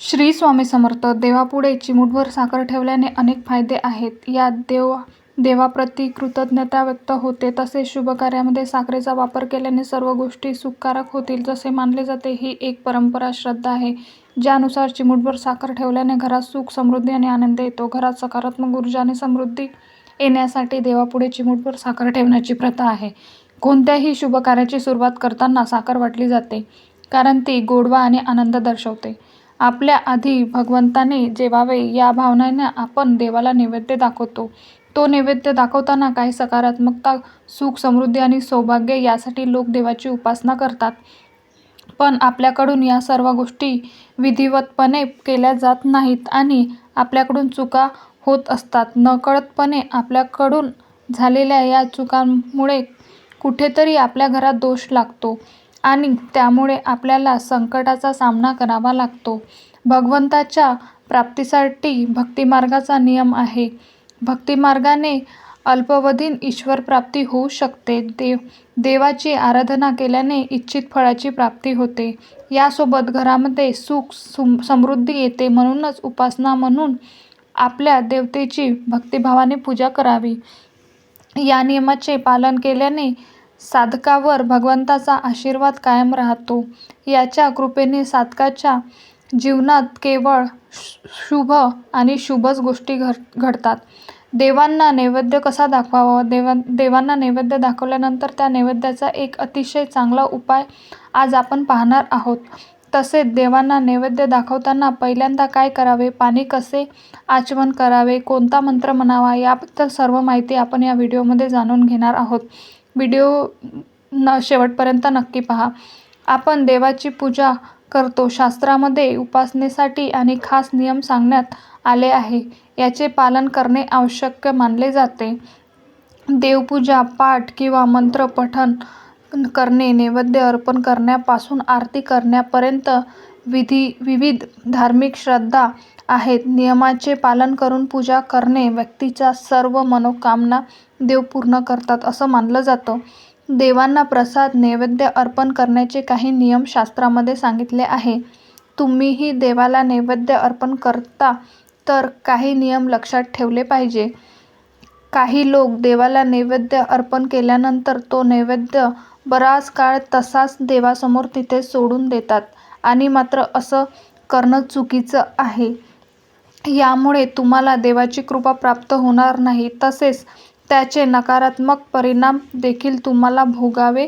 श्री स्वामी समर्थ. देवापुढे चिमूटभर साखर ठेवल्याने अनेक फायदे आहेत. यात देवाप्रती कृतज्ञता व्यक्त होते. तसेच शुभ कार्यामध्ये साखरेचा वापर केल्याने सर्व गोष्टी सुखकारक होतील जसे मानले जाते. ही एक परंपरा श्रद्धा आहे ज्यानुसार चिमूटभर साखर ठेवल्याने घरात सुख, समृद्धी आणि आनंद येतो. घरात सकारात्मक ऊर्जा आणि समृद्धी येण्यासाठी देवापुढे चिमूटभर साखर ठेवण्याची प्रथा आहे. कोणत्याही शुभ कार्याची सुरुवात करताना साखर वाटली जाते कारण ती गोडवा आणि आनंद दर्शवते. आपल्या आधी भगवंताने जेवावे या भावनेने आपण देवाला नैवेद्य दाखवतो. तो नैवेद्य दाखवताना काही सकारात्मकता, सुख, समृद्धी आणि सौभाग्य यासाठी लोक देवाची उपासना करतात. पण आपल्याकडून या सर्व गोष्टी विधिवतपणे केल्या जात नाहीत आणि आपल्याकडून चुका होत असतात. नकळतपणे आपल्याकडून झालेल्या या चुकांमुळे कुठेतरी आपल्या घरात दोष लागतो आणि त्यामुळे आपल्याला संकटाचा सामना करावा लागतो. भगवंताच्या प्राप्तीसाठी भक्तिमार्गाचा नियम आहे. भक्तिमार्गाने अल्पावधीत ईश्वरप्राप्ती होऊ शकते. देवाची आराधना केल्याने इच्छित फळाची प्राप्ती होते. यासोबत घरामध्ये सुख, समृद्धी येते. म्हणूनच उपासना म्हणून आपल्या देवतेची भक्तिभावाने पूजा करावी. या नियमाचे पालन केल्याने साधकावर भगवंताचा आशीर्वाद कायम राहतो. याच्या कृपेने साधकाच्या जीवनात केवळ शुभ आणि शुभच गोष्टी घडतात. देवांना नैवेद्य कसा दाखवावा? देवांना नैवेद्य दाखवल्यानंतर त्या नैवेद्याचा एक अतिशय चांगला उपाय आज आपण पाहणार आहोत. तसेच देवांना नैवेद्य दाखवताना पहिल्यांदा काय करावे, पाणी कसे आचमन करावे, कोणता मंत्र म्हणावा याबद्दल सर्व माहिती आपण या व्हिडिओमध्ये जाणून घेणार आहोत. व्हिडिओ शेवटपर्यंत नक्की पहा. आपण देवाची पूजा करतो. शास्त्रामध्ये उपासनेसाठी आणि खास नियम सांगण्यात आले आहे. याचे पालन करणे आवश्यक मानले जाते. देवपूजा, पाठ किंवा मंत्र पठण करणे, नैवेद्य अर्पण करण्यापासून आरती करण्यापर्यंत विविध धार्मिक श्रद्धा आहेत. नियमाचे पालन करून पूजा करणे व्यक्तीच्या सर्व मनोकामना देव पूर्ण करतात असं मानलं जातं. देवांना प्रसाद, नैवेद्य अर्पण करण्याचे काही नियम शास्त्रामध्ये सांगितले आहे. तुम्हीही देवाला नैवेद्य अर्पण करता तर काही नियम लक्षात ठेवले पाहिजे. काही लोक देवाला नैवेद्य अर्पण केल्यानंतर तो नैवेद्य बराच काळ तसाच देवासमोर तिथे सोडून देतात आणि मात्र असं करणं चुकीचं आहे. यामुळे तुम्हाला देवाची कृपा प्राप्त होणार नाही. तसेच त्याचे नकारात्मक परिणाम देखील तुम्हाला भोगावे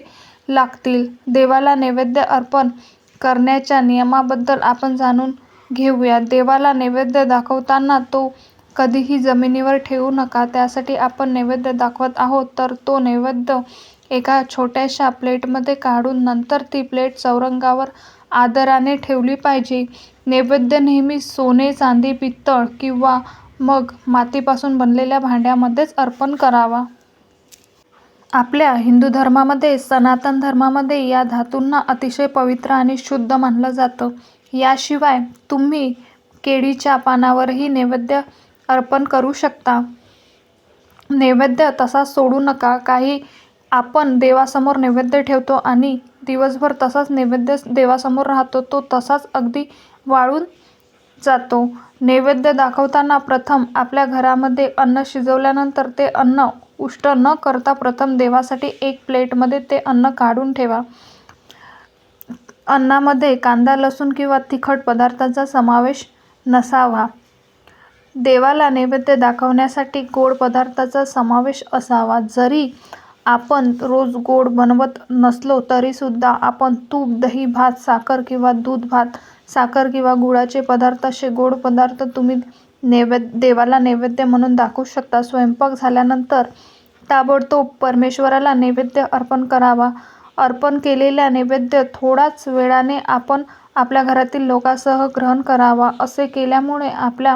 लागतील. देवाला नैवेद्य अर्पण करण्याच्या नियमाबद्दल आपण जाणून घेऊया. देवाला नैवेद्य दाखवताना तो कधीही जमिनीवर ठेवू नका. त्यासाठी आपण नैवेद्य दाखवत आहोत तर तो नैवेद्य एका छोट्याशा प्लेटमध्ये काढून नंतर ती प्लेट चौरंगावर आदराने ठेवली पाहिजे. नैवेद्य नेहमी सोने, चांदी, पित्तळ किंवा मग मातीपासून बनलेल्या भांड्यामध्येच अर्पण करावा. आपल्या हिंदू धर्मामध्ये, सनातन धर्मामध्ये या धातूंना अतिशय पवित्र आणि शुद्ध मानलं जातं. याशिवाय तुम्ही केळीच्या पानावरही नैवेद्य अर्पण करू शकता. नैवेद्य तसाच सोडू नका. काही आपण देवासमोर नैवेद्य ठेवतो आणि दिवसभर तसाच नैवेद्य देवासमोर राहतो. तो तसाच अगदी वाळून जातो. नैवेद्य दाखवताना प्रथम आपल्या घरामध्ये अन्न शिजवल्यानंतर ते अन्न उष्ट न करता प्रथम देवासाठी एक प्लेटमध्ये ते अन्न काढून ठेवा. अन्नामध्ये कांदा, लसूण किंवा तिखट पदार्थांचा समावेश नसावा. देवाला नैवेद्य दाखवण्यासाठी गोड पदार्थांचा समावेश असावा. जरी आपण रोज गोड बनवत नसलो तरीसुद्धा आपण तूप, दही, भात, साखर किंवा दूध, भात, साखर किंवा गुळाचे पदार्थ असे गोड पदार्थ तुम्ही देवाला नैवेद्य म्हणून दाखवू शकता. स्वयंपाक झाल्यानंतर ताबडतोब परमेश्वराला नैवेद्य अर्पण करावा. अर्पण केलेला नैवेद्य थोड्याच वेळाने आपण आपल्या घरातील लोकांसह ग्रहण करावा. असे केल्यामुळे आपल्या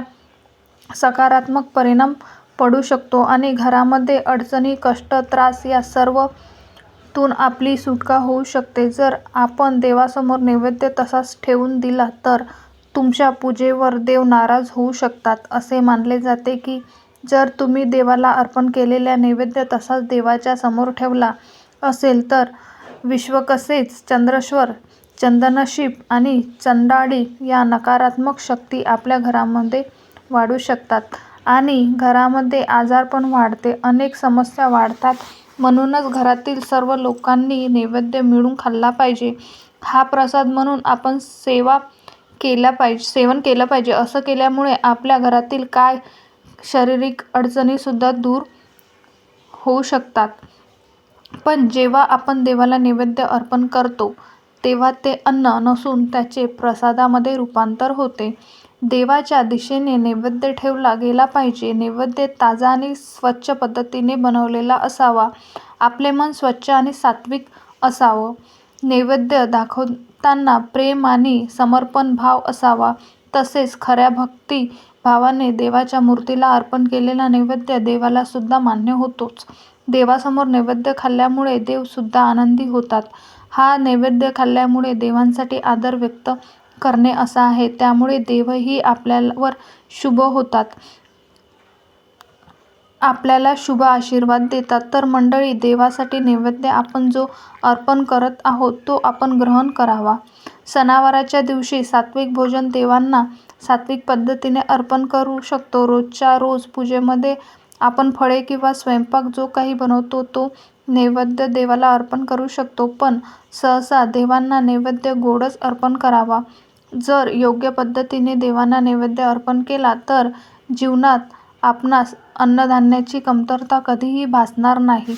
सकारात्मक परिणाम पडू शकतो आणि घरामध्ये अडचणी, कष्ट, त्रास या सर्वतून आपली सुटका होऊ शकते. जर आपण देवासमोर नैवेद्य तसाच ठेवून दिला तर तुमच्या पूजेवर देव नाराज होऊ शकतात. असे मानले जाते की जर तुम्ही देवाला अर्पण केलेला नैवेद्य तसाच देवाच्या समोर ठेवला असेल तर विश्वकसेच चंद्रेश्वर चंदनशिप आणि चंडाळी या नकारात्मक शक्ती आपल्या घरामध्ये वाढू शकतात आणि घरामध्ये आजारपण वाढते, अनेक समस्या वाढतात. म्हणूनच घरातील सर्व लोकांनी नैवेद्य मिळून खाल्ला पाहिजे. हा प्रसाद म्हणून आपण सेवन केलं पाहिजे. असं केल्यामुळे आपल्या घरातील काय शारीरिक अडचणीसुद्धा दूर होऊ शकतात. पण जेव्हा आपण देवाला नैवेद्य अर्पण करतो तेव्हा ते अन्न नसून त्याचे प्रसादामध्ये रूपांतर होते. देवाच्या दिशेने नैवेद्य ठेवला गेला पाहिजे. नैवेद्य ताजा आणि स्वच्छ पद्धतीने बनवलेला असावा. आपले मन स्वच्छ आणि सात्विक असावं. नैवेद्य दाखवताना प्रेम आणि समर्पण भाव असावा. तसेच खऱ्या भक्ती भावाने देवाच्या मूर्तीला अर्पण केलेला नैवेद्य देवाला सुद्धा मान्य होतोच. देवासमोर नैवेद्य खाल्ल्यामुळे देव सुद्धा आनंदी होतात. हा नैवेद्य खाल्ल्यामुळे देवांसाठी आदर व्यक्त करणे असं आहे. त्यामुळे देवही आपल्यावर शुभ होतात, आपल्याला शुभ आशीर्वाद देतात. तर मंडळी, देवासाठी नैवेद्य आपण जो अर्पण करत आहोत तो आपण ग्रहण करावा. सणावाराच्या दिवशी सात्विक भोजन देवांना सात्विक पद्धतीने अर्पण करू शकतो. रोजच्या रोज पूजेमध्ये आपण फळे किंवा स्वयंपाक जो काही बनवतो तो नैवेद्य देवाला अर्पण करू शकतो. पण सहसा देवांना नैवेद्य गोडच अर्पण करावा. जर योग्य पद्धतीने देवांना नैवेद्य अर्पण केला तर जीवनात आपणास अन्नधान्याची कमतरता कधीही भासणार नाही.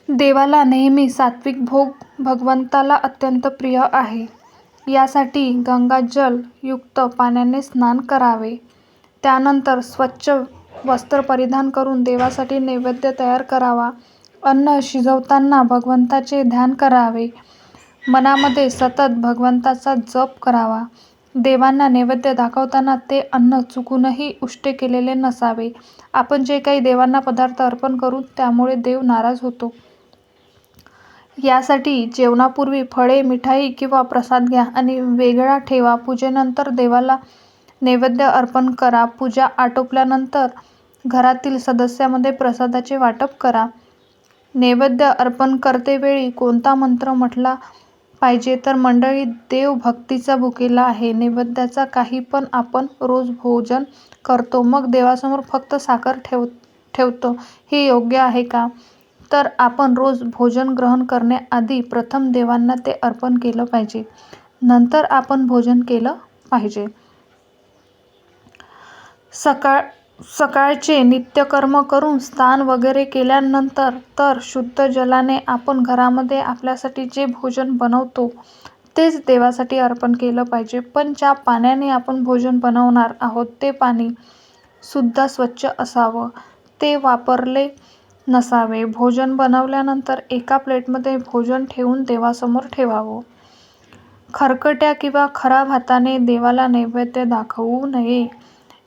देवाला नेहमी सात्विक भोग भगवंताला अत्यंत प्रिय आहे. यासाठी गंगाजल युक्त पाण्याने स्नान करावे. त्यानंतर स्वच्छ वस्त्र परिधान करून देवासाठी नैवेद्य तयार करावा. अन्न शिजवताना भगवंताचे ध्यान करावे. मनामध्ये सतत भगवंताचा जप करावा. देवांना नैवेद्य दाखवताना ते अन्न चुकूनही उष्टे केलेले नसावे. आपण जे काही देवांना पदार्थ अर्पण करू त्यामुळे देव नाराज होतो. यासाठी जेवणापूर्वी फळे, मिठाई किंवा प्रसाद घ्या आणि वेगळा ठेवा. पूजेनंतर देवाला नैवेद्य अर्पण करा. पूजा आटोपल्यानंतर घरातील सदस्यांमध्ये प्रसादाचे वाटप करा. नैवेद्य अर्पण करतेवेळी कोणता मंत्र म्हटला पाहिजे तर मंडळी, देव भक्तीचा भुकेला आहे. नैवेद्याचा काही पण आपण रोज भोजन करतो, मग देवासमोर फक्त साखर ठेवतो, हे योग्य आहे का? तर आपण रोज भोजन ग्रहण करण्याआधी प्रथम देवांना ते अर्पण केलं पाहिजे, नंतर आपण भोजन केलं पाहिजे. सकाळचे नित्यकर्म करून स्नान वगैरे केल्यानंतर तर शुद्ध जलाने आपण घरामध्ये आपल्यासाठी जे भोजन बनवतो तेच देवासाठी अर्पण केलं पाहिजे. पण ज्या पाण्याने आपण भोजन बनवणार आहोत ते पाणी सुद्धा स्वच्छ असावं, ते वापरले नसावे. भोजन बनवल्यानंतर एका प्लेटमध्ये भोजन ठेवून देवासमोर ठेवावं. खरकट्या किंवा खराब हाताने देवाला नैवेद्य दाखवू नये.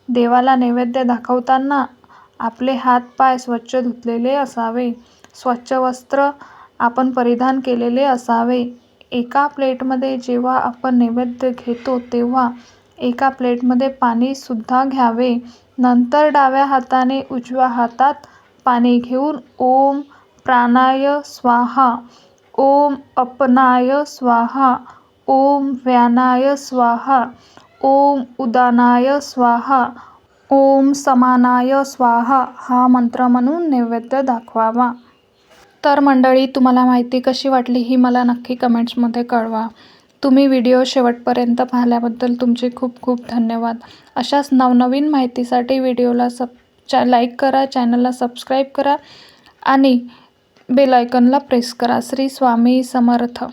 देवाला नैवेद्य दाखवताना आपले हात पाय स्वच्छ धुतलेले असावे. स्वच्छ वस्त्र आपण परिधान केलेले असावे. एका प्लेटमध्ये जेव्हा आपण नैवेद्य घेतो तेव्हा एका प्लेटमध्ये पाणी सुद्धा घ्यावे. नंतर डाव्या हाताने उजव्या हातात पाणी घेऊन ओम प्राणाय स्वाहा, ओम अपनाय स्वाहा, ओम व्यानाय स्वाहा, ओम उदानाय स्वाहा, ओम समानाय स्वाहा हा मंत्र म्हणून नैवेद्य दाखवावा. तर मंडळी, तुम्हाला माहिती कशी वाटली ही मला नक्की कमेंट्समध्ये कळवा. तुम्ही व्हिडिओ शेवटपर्यंत पाहिल्याबद्दल तुमचे खूप खूप धन्यवाद. अशाच नवनवीन माहितीसाठी व्हिडिओला लाईक करा, चॅनलला सबस्क्राईब करा आणि बेल आयकॉनला प्रेस करा. श्री स्वामी समर्थ.